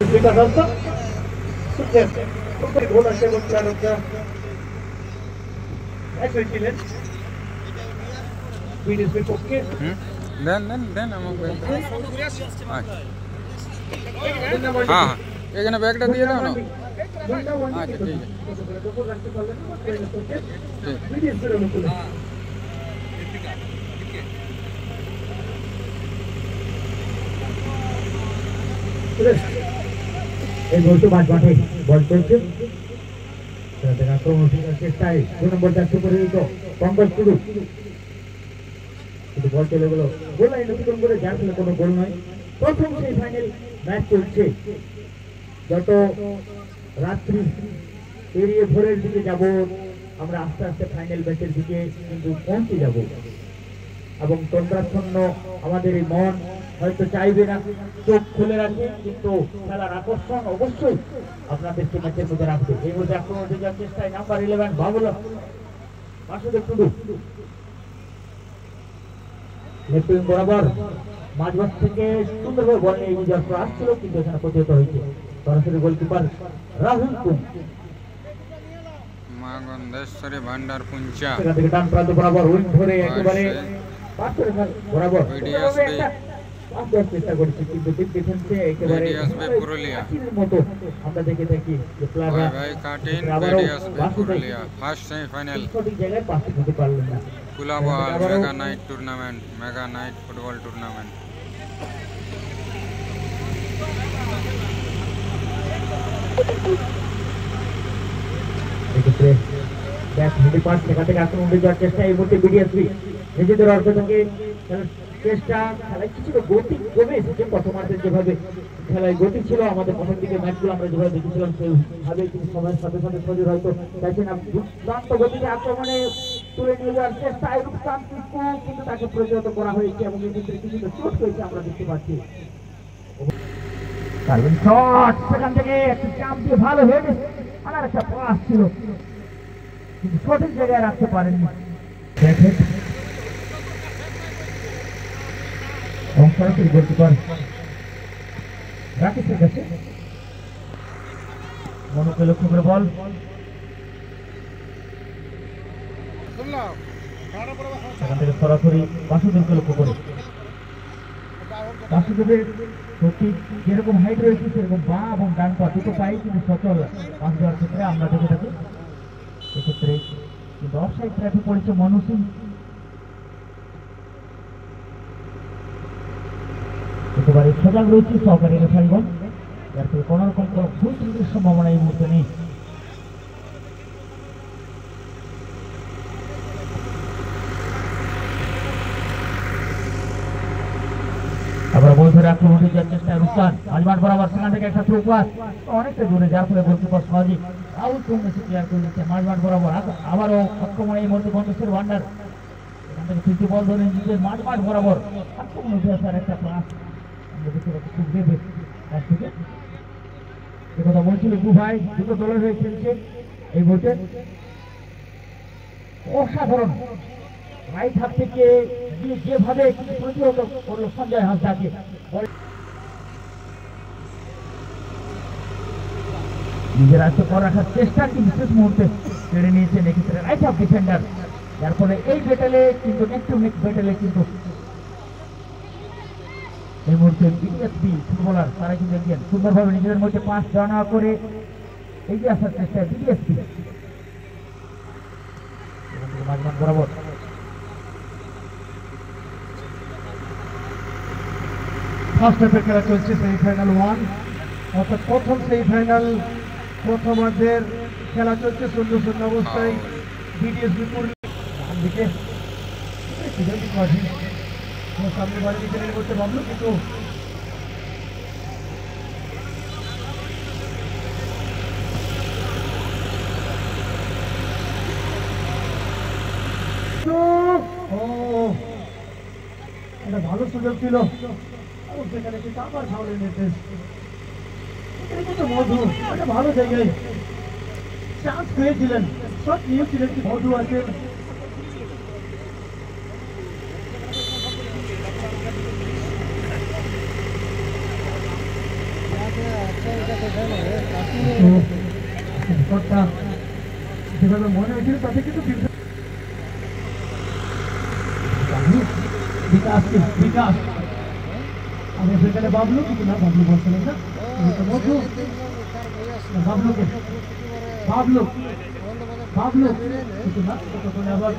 Because also, suggest, okay, hold on, second plan of the excellent. We just be okay. Then I'm okay. हाँ एक ना bag दिए था ना अच्छा ठीक है এই বলতে বাদ মাঠে বল চলছে সেটা আক্রমণ চেষ্টায় 2 নম্বর চারটি করে দিত কম্বল শুরু কিন্তু বল চলে গেল গোল লাইন অতিক্রম করে যার ফলে কোনো গোল নয় প্রথম সেই ফাইনাল ম্যাচ চলছে যত রাত্রি এরিয়ে ভোরের দিকে যাব আমরা আস্তে আস্তে ফাইনাল ম্যাচের দিকে কিন্তু পৌঁছে যাব এবং তন্দ্রাচ্ছন্ন আমাদের এই মন হয়তো চাইবে না চোখ খুলে রাখে কিন্তু খেলার আকর্ষণ অবশ্যই আপনাদেরকে ম্যাচের মধ্যে রাখবে এই মধ্যে আক্রমণ যাওয়ার চেষ্টায় নাম্বার 11 বাবুল মাসুদের টুডু লেফট বরাবর মাঝমাঠ থেকে সুন্দরভাবে বল নিয়ে এগিয়ে যাওয়ার প্রয়াস ছিল কিন্তু এখানে প্রতিহত হয়েছে সরাসরি গোলকিপার রাহুল কুম মাগন্ধেশ্বরী ভান্ডার পুঞ্চা এখান থেকে ডান প্রান্ত বরাবর উইং ধরে একেবারে পাশের বরাবর চেষ্টা করছি কিন্তু ডিফেন্সে একেবারে মতো আমরা দেখে থাকি যে প্লেয়াররা ফার্স্ট সেমিফাইনাল সঠিক জায়গায় পাস করতে পারলেন না কুলাবল mega night tournament mega night football tournament এক্ষেত্রে ব্যাট হেডি পাস সেখান থেকে আক্রমণ যাওয়ার চেষ্টা এই মুহূর্তে বিডিএসপি নিজেদের অর্থ থেকে চেষ্টা খেলায় কিছুটা গতি কমে এসেছে প্রথমার্ধে যেভাবে খেলায় গতি ছিল আমাদের প্রথম দিকে ম্যাচগুলো আমরা যেভাবে দেখেছিলাম সেইভাবে কিন্তু সময়ের সাথে সাথে শরীর হয়তো চাইছেন না দুর্দান্ত গতিতে আক্রমণে তুলে নিয়ে যাওয়ার চেষ্টায় রূপসান কিন্তু তাকে প্রতিহত করা হয়েছে এবং এই ক্ষেত্রে কিছুটা চোট হয়েছে আমরা দেখতে পাচ্ছি শট সেখান থেকে একটু চাপ দিয়ে ভালো হেড আর একটা পাস ছিল কিন্তু সঠিক জায়গায় রাখতে পারেননি দেখেন সরাসরি গোলকিপার রাকেশের কাছে মনোকে লক্ষ্য করে বল সেখান থেকে সরাসরি বাসুদেবকে লক্ষ্য করে বাসুদেবের সঠিক যেরকম হাইট রয়েছে সেরকম বা এবং ডান পা দুটো পাই কিন্তু সচল পাস দেওয়ার ক্ষেত্রে আমরা দেখে থাকি এক্ষেত্রে কিন্তু অফসাইড ট্র্যাপে পড়েছে মনু সিং একেবারে সজাগ রয়েছে সহকারী রেফারিগণ যার ফলে কোন রকম ভুল ত্রুটির সম্ভাবনা এই মুহূর্তে নেই আবার বল ধরে আক্রমণ যাওয়ার চেষ্টা রুস্তান মাঝমাঠ বরাবর সেখান থেকে একটা থ্রু পাস অনেকটা দূরে যার ফলে গোলকিপার সহজেই রাহুল কুম এসে ক্লিয়ার করে দিচ্ছে মাঝমাঠ বরাবর আবারও আক্রমণ এই মুহূর্তে গন্ধেশ্বরী ভান্ডার এখান থেকে তৃতীয় বল ধরে নিজেদের মাঝমাঠ বরাবর আক্রমণ উঠে আসার একটা পাস কথা বলছিল দু ভাই দুটো দলের হয়ে খেলছে এই মুহূর্তে অসাধারণ রাইট হাত থেকে যেভাবে প্রতিহত করলো সঞ্জয় হাসদাকে নিজের আয়ত্ত করে রাখার চেষ্টা কিন্তু শেষ মুহূর্তে কেড়ে নিয়েছেন এক্ষেত্রে রাইট হাফ ডিফেন্ডার যার ফলে এই ব্যাটেলে কিন্তু নেক্সট টু নেক্সট ব্যাটেলে কিন্তু এই মুহূর্তে বিডিএসপি ফুটবলার তারা কিন্তু এগিয়ে সুন্দরভাবে নিজেদের মধ্যে পাস জানা করে এগিয়ে আসার চেষ্টা বিডিএসপি মাঝমাঠ বরাবর ফার্স্ট হাফের খেলা চলছে সেমিফাইনাল 1 অর্থাৎ প্রথম সেমিফাইনাল প্রথমার্ধের খেলা চলছে 0-0 অবস্থায় বিডিএসপি ডান দিকে সামনে বাড়ি দিকে করতে ভাবলো কিন্তু একটা ভালো সুযোগ ছিল এবং সেখানে কিন্তু আবার ফাউলের নির্দেশ কিন্তু মধু একটা ভালো জায়গায় চান্স পেয়েছিলেন সব নিয়েছিলেন কি মধু আছে যেভাবে মনে হয়েছিল তাতে কিন্তু বিকাশ বিকাশ আমি সেখানে বাবলু কিন্তু না বাবলু বলছিলেন না মধু বাবলুকে বাবলু বাবলু কিন্তু না ততক্ষণে আবার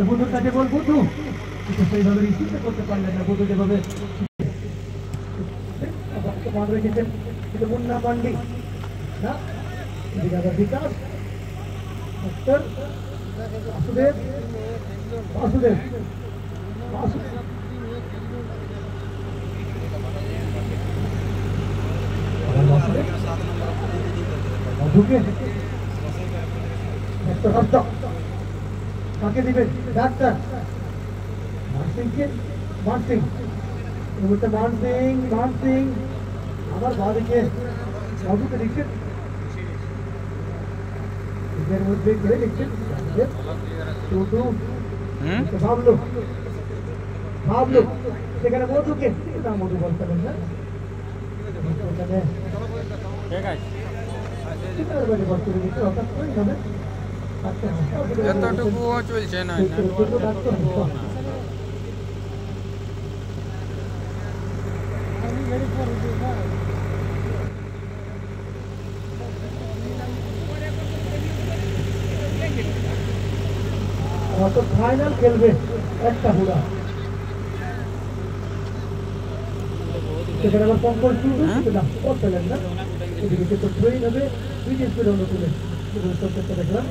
বধুর কাছে বল বধু কিন্তু সেইভাবে রিসিভ করতে পারলেন না বধু যেভাবে রেখেছেন কিন্তু মুন্না পান্ডি না বিকাশ বাসুদেব বাসুদেব কাকে দিবেন ডাক্তার মানসিংকে মানসিং মানসিং মানসিং আমার বাড়িকে বাবুকে লিখছেন এর মধ্যে কে লিখছেন টুটু ভাবলো ভাবলো সেখানে মধুকে না মধু বলতে পারেন না এতটুকুও চলছে না ফাইনাল খেলবে একটা হুড়া সেখানে আবার পঙ্কজ করতেলেন না এদিকে তো ট্রেন হবে বিজেপির অনুকূলে দেখলাম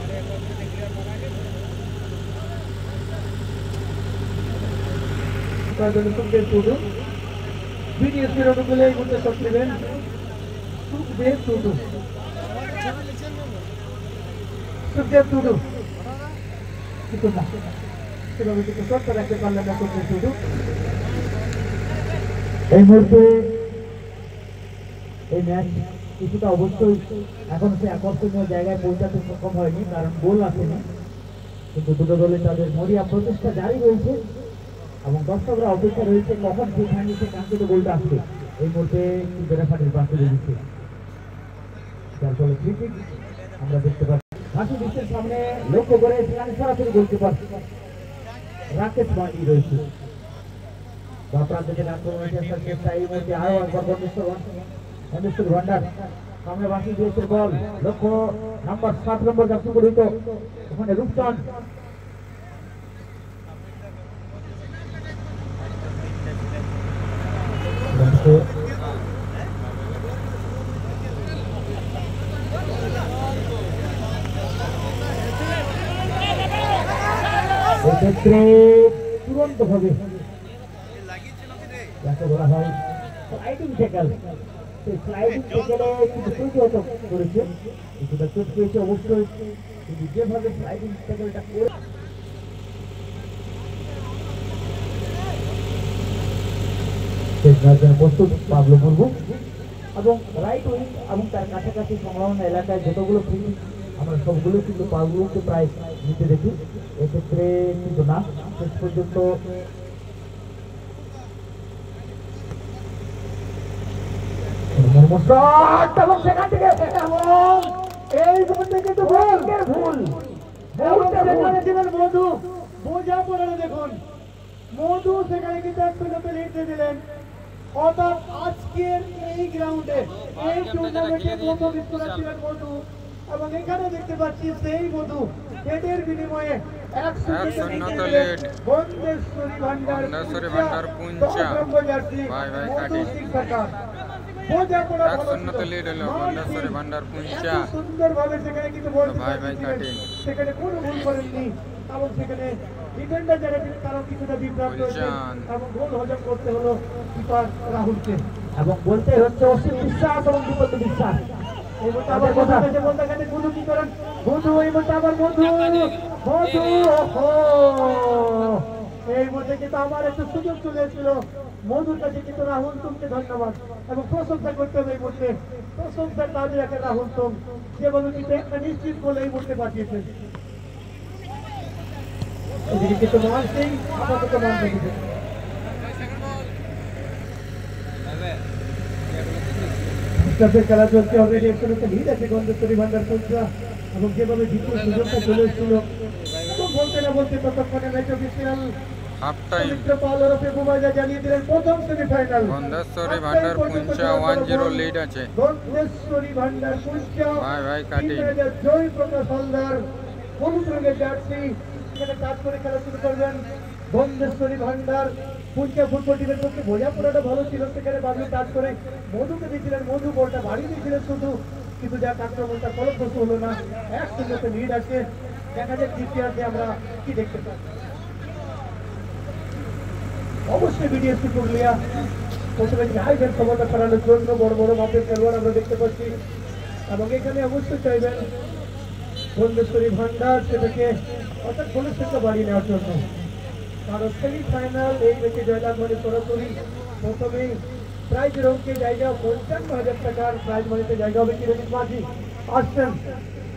বিজেপির অনুকূলে এই মুহূর্তে শট নেবেন সুখদেব টুডু সুখদেব টুডু কিন্তু না সেভাবে কিন্তু শটটা রাখতে পারলেন না সুখদেব টুডু এই মুহূর্তে এই ম্যাচ কিছুটা অবশ্যই এখন সে আকর্ষণীয় জায়গায় পৌঁছাতে সক্ষম হয়নি কারণ গোল আসেনি কিন্তু দুটো দলে তাদের মরিয়া প্রচেষ্টা জারি রয়েছে এবং দর্শকরা অপেক্ষা রয়েছে কখন সেই ফাইনালে কাঙ্ক্ষিত গোলটা আসবে এই মুহূর্তে বেড়াফাটির পাশে রয়েছে যার ফলে ক্রিকেট আমরা দেখতে পাচ্ছি হাসি বিশ্বের সামনে লক্ষ্য করে সেখানে সরাসরি গোলকিপার রাকেশ মান্ডি রয়েছে প্রান্ত থেকে আক্রমণের চেষ্টা এই মুহূর্তে আরো একবার বন্দেশ্বর ভান্ডার সামনে বাসি দিয়েছে বল লক্ষ্য নাম্বার 7 নম্বর যাত্রী পরিহিত ওখানে রূপচাঁদ এক্ষেত্রে তুরন্ত ভাবে যাকে বলা হয় স্লাইডিং ট্যাকল সেই স্লাইডিং ট্যাকলে কিন্তু প্রতিহত করেছে কিছুটা চোট পেয়েছে অবশ্যই কিন্তু যেভাবে স্লাইডিং ট্যাকলটা করে প্রস্তুত পাবলো বলবো এবং রাইট উইং এবং তার কাছাকাছি সংলগ্ন এলাকায় যতগুলো ফিল্ড আমরা সবগুলো কিন্তু পাগুলোকে প্রায় নিতে দেখি এক্ষেত্রে কিন্তু না শেষ পর্যন্ত মধু বোঝা পড়ে দেখুন মধু সেখানে কিন্তু একটু লিখতে দিলেন অর্থাৎ আজকের এই গ্রাউন্ডে এই টুর্নামেন্টে প্রথম স্কোরার ছিলেন মধু এবং এখানে দেখতে পাচ্ছি সেই মধু হেডের বিনিময়ে 100 ভান্ডার পুঞ্চা ভাই ভাই কাটি সুন্দরভাবে সেখানে কিন্তু ভাই ভাই কাটি সেখানে কোনো ভুল করেননি এবং সেখানে ডিফেন্ডার যারা ছিলেন তারাও কিছুটা বিভ্রান্ত হয়েছে এবং গোল হজম করতে হলো কিপার রাহুলকে এবং বলতে হচ্ছে অসীম বিশ্বাস এবং বিপদ বিশ্বাস এই মুহূর্তে আবার কথা আছে বলতে গেলে মধু কি করেন মধু এই মুহূর্তে আবার মধু মধু এই মুহূর্তে কিন্তু আমার একটু সুযোগ চলে এসেছিল মধুর কাছে কিন্তু রাহুল তুমকে ধন্যবাদ এবং প্রশংসা করতে হবে এই মুহূর্তে প্রশংসার দাবি রাখে রাহুল তুম যেভাবে কিন্তু একটা নিশ্চিত বলে এই মুহূর্তে পাঠিয়েছেন এদিকে কিন্তু মান সিং আপাতত মান রেখেছেন স্টাফের খেলা চলছে অলরেডি একটা লিড আছে গন্ধেশ্বরী ভান্ডার কোচরা এবং যেভাবে দ্বিতীয় সুযোগটা চলে এসেছিল এবং বলতে না বলতে ততক্ষণে ম্যাচ অফিসিয়াল হাফ টাইম জানিয়ে দিলেন প্রথম সেমিফাইনাল গন্ধেশ্বরী ভান্ডার পুঞ্চা 1-0 লিড আছে। গন্ধেশ্বরী ভান্ডার পুঞ্চা ভাই ভাই কাটিং জয় প্রকাশ হালদার হলুদ রঙের জার্সি এখানে কাজ করে খেলা শুরু করবেন গন্ধেশ্বরী ভান্ডার পুঞ্চা ফুটবল টিমের পক্ষে বোঝাপড়াটা ভালো ছিল সেখানে বাবলু কাজ করে মধুকে দিয়েছিলেন মধু বলটা বাড়িয়ে দিয়েছিলেন শুধু কিন্তু যাক আক্রমণটা ফলপ্রসূ হলো না 1-0 লিড আছে দেখা যাক দ্বিতীয়ার্ধে আমরা কি দেখতে পাই অবশ্যই বিডিএসপি পুরুলিয়া প্রথমে চাইবেন ক্ষমতা ফেরানোর জন্য বড় বড় মাপের খেলোয়াড় আমরা দেখতে পাচ্ছি এবং এখানে অবশ্যই চাইবেন গন্ধেশ্বরী ভান্ডার সেটাকে অর্থাৎ গোলের সংখ্যা বাড়িয়ে নেওয়ার জন্য কারণ সেমিফাইনাল এই ম্যাচে জয়লাভ মানে সরাসরি প্রথমেই প্রাইজ রঙকে জায়গা 55,000 টাকার প্রাইজ মানিতে জায়গা হবে কিরণজিৎ মাঝি আসছেন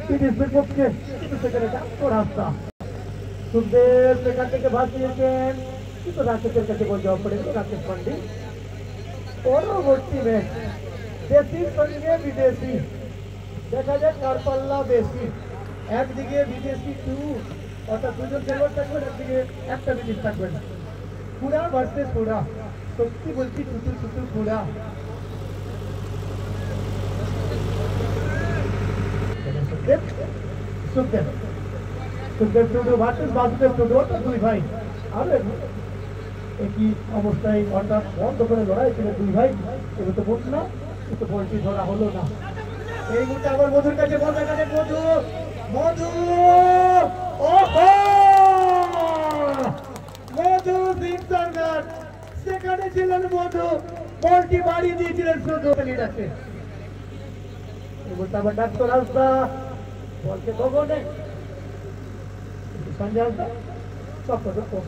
বিডিএসপির পক্ষে কিন্তু সেখানে ডাক্তার রাস্তা সুখদেব সেখান থেকে ভাসিয়েছেন কিন্তু রাকেশের কাছে বল জবাব পড়েছে রাকেশ পান্ডে পরবর্তী ম্যাচ দেশির সঙ্গে বিদেশি দেখা যাক কার পাল্লা বেশি একদিকে বিদেশি 2 অর্থাৎ দুজন খেলোয়াড় থাকবেন একদিকে একটা বিদেশ থাকবেন পুরা ভার্সেস পুরা সত্যি বলছি টুটুর টুটুর পুরা সুখদেব সুখদেব টুটু ভার্সেস বাসুদেব টুটু অর্থাৎ দুই ভাই আর একই অবস্থায় অর্থাৎ বন্ধ করে লড়াই ছিল দুই ভাই এগুলো তো বলছি না কিন্তু বলছি ধরা হলো না এই মুহূর্তে আবার মধুর কাছে বল দেখা যায় মধু মধু মধু সিং সরকার সেখানে ছিলেন মধু বলটি বাড়িয়ে দিয়েছিলেন শুধু লিড আছে এই মুহূর্তে আবার ডাক্তার রাস্তা বলকে গগনে সঞ্জয় রাস্তা সব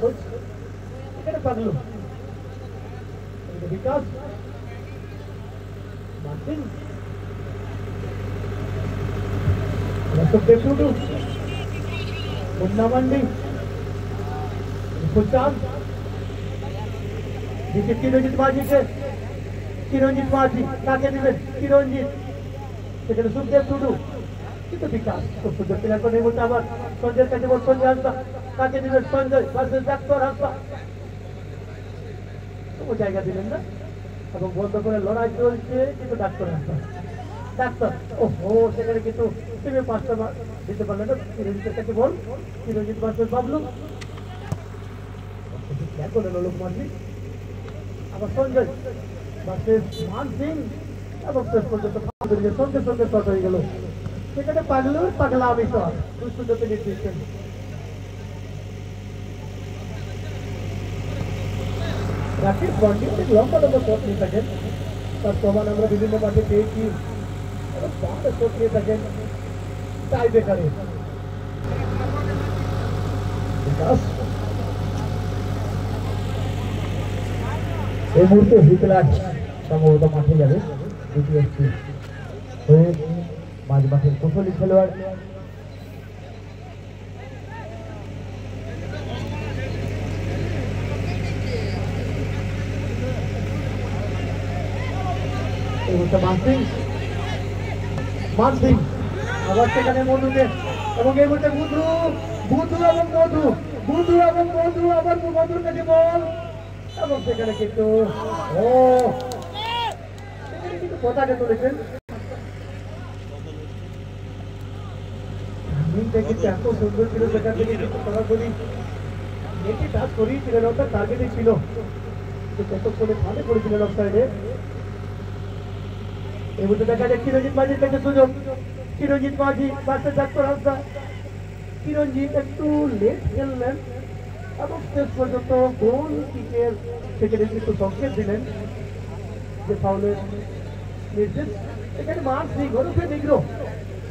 কোচ এখানে পাগলু বিকাশ মার্টিন দেখুন মুন্না মান্ডি সুলতান দিকে কিরণজিৎ মাঝিকে কিরণজিৎ মাঝি কাকে দিবেন কিরণজিৎ সেখানে সুখদেব টুডু কিন্তু বিকাশ খুব সুন্দর প্লেয়ার করে বলতে আবার সঞ্জয়ের কাছে বল সঞ্জয় হাসপা কাকে দিবেন সঞ্জয় ভার্সেস ডাক্তার হাসপা ও জায়গা দিলেন না এবং বন্ধ করে লড়াই চলছে কিন্তু ডাক্তার হাসপা ডাক্তার ওহো সেখানে কিন্তু টিমে 5টা দিতে পারলেন না কিরণজিতের কাছে বল কিরণজিৎ ভার্সেস বাবলু খেয়াল করলেন লোক মাঝি আবার সঞ্জয় ভার্সেস মান সিং এবং শেষ পর্যন্ত সঙ্গে সঙ্গে শট হয়ে গেল সেখানে পাগলু পাগলা আমি শট দুষ্টতে নির্দিষ্ট রাকেশ বন্ডি অনেক লম্বা লম্বা শট নিয়ে থাকেন তার প্রমাণ আমরা বিভিন্ন মাঠে পেয়েছি এবং বারবার শট নিয়ে থাকেন টাই বেকারে এই মুহূর্তে হিটলার সম্ভবত মাঠে যাবে দ্বিতীয় হয়ে মাঝ মাঠের কুশলী খেলোয়াড় মানসিং আবার সেখানে মধুকে এবং এই মুহূর্তে বুধু বুধু এবং মধু বুধু এবং মধু আবার মধুর কাছে বল এবং সেখানে কিন্তু সেখানে কিন্তু পতাকা তুলেছেন কিন্তু এত সুন্দর ছিল সেখান থেকে কিন্তু সরাসরি নেটে টাচ করিয়েছিলেন অর্থাৎ টার্গেটে ছিল ততক্ষণে ভালো করেছিলেন অফ সাইডে এই মুহূর্তে দেখা যায় কিরণজিৎ মাঝির কাছে সুযোগ কিরণজিৎ মাঝি পাশে ডাক্তার হাসদা কিরণজিৎ একটু লেট খেললেন এবং শেষ পর্যন্ত গোল কিকের সেখানে কিন্তু সংকেত দিলেন যে ফাউলের নির্দেশ এখানে মানসিং ওরফে নিগ্রো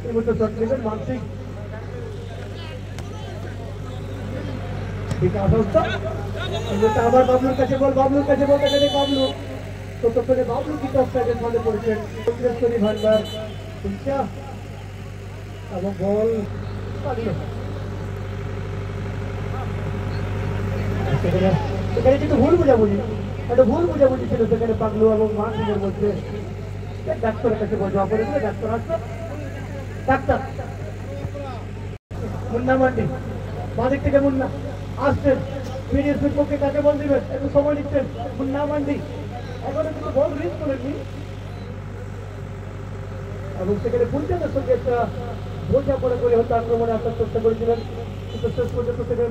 এই মুহূর্তে শট নেবেন মানসিং বিকাশ হাসদা এই মুহূর্তে আবার বাবলুর কাছে বল বাবলুর কাছে বল দেখা যায় বাবলু ততক্ষণে বাবলু কি অফসাইডের ফলে পড়েছেন গন্ধেশ্বরী ভান্ডার পুঞ্চা এবং বল সেখানে কিন্তু ভুল বোঝাবুঝি একটা ভুল বোঝাবুঝি ছিল সেখানে পাগলু এবং মানসিংয়ের মধ্যে ডাক্তারের কাছে বোঝা করে দিলে ডাক্তার আসতো। ডাক্তার মুন্না মান্ডি বাদিক থেকে মুন্না আসছেন, বিডিএসপির পক্ষে কাকে বল দিবেন, একটু সময় নিচ্ছেন। মুন্না মান্ডি এখনো কিন্তু বল রিলিজ করেননি এবং সেখানে পুলচানের সঙ্গে একটা বোঝাপড়া করে হয়তো আক্রমণে আসার চেষ্টা করেছিলেন, কিন্তু শেষ পর্যন্ত সেখানে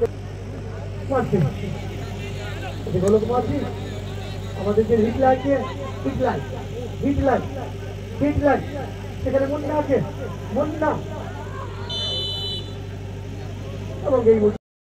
মারছি গোলক মারছি। আমাদের যে হিটলাইনকে হিটলাইন সেখানে মুন্না আছে, মুন্না এবং এই